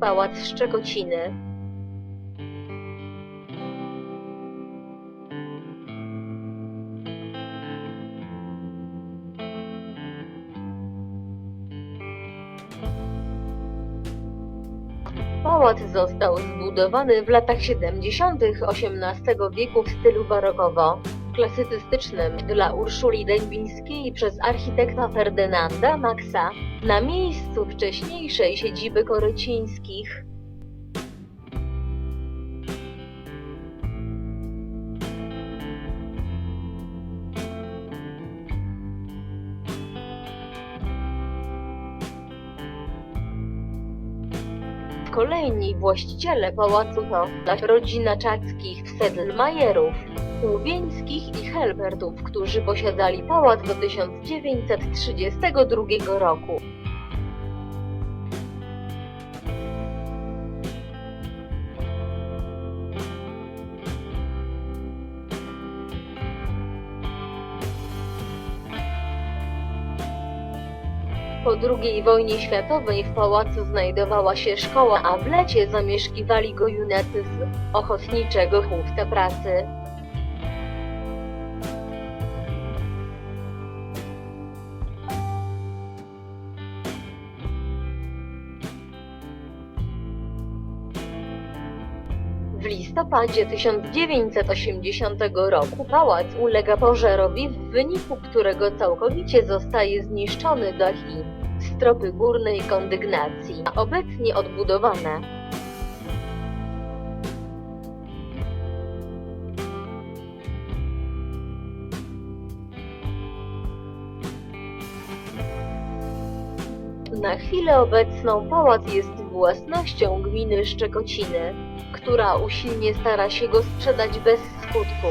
Pałac Szczekociny. Pałac został zbudowany w latach 70. XVIII wieku w stylu barokowo-klasycystycznym dla Urszuli Dębińskiej przez architekta Ferdynanda Maxa na miejscu wcześniejszej siedziby Korycińskich. Kolejni właściciele pałacu to rodzina Czackich w Sedlmajerów, Łubieńskich i Helbertów, którzy posiadali pałac do 1932 roku. Po II wojnie światowej w pałacu znajdowała się szkoła, a w lecie zamieszkiwali go junacy z Ochotniczego Chłopca Pracy. W listopadzie 1980 roku pałac ulega pożarowi, w wyniku którego całkowicie zostaje zniszczony dach i stropy górnej kondygnacji, obecnie odbudowane. Na chwilę obecną pałac jest własnością gminy Szczekociny, która usilnie stara się go sprzedać bez skutku.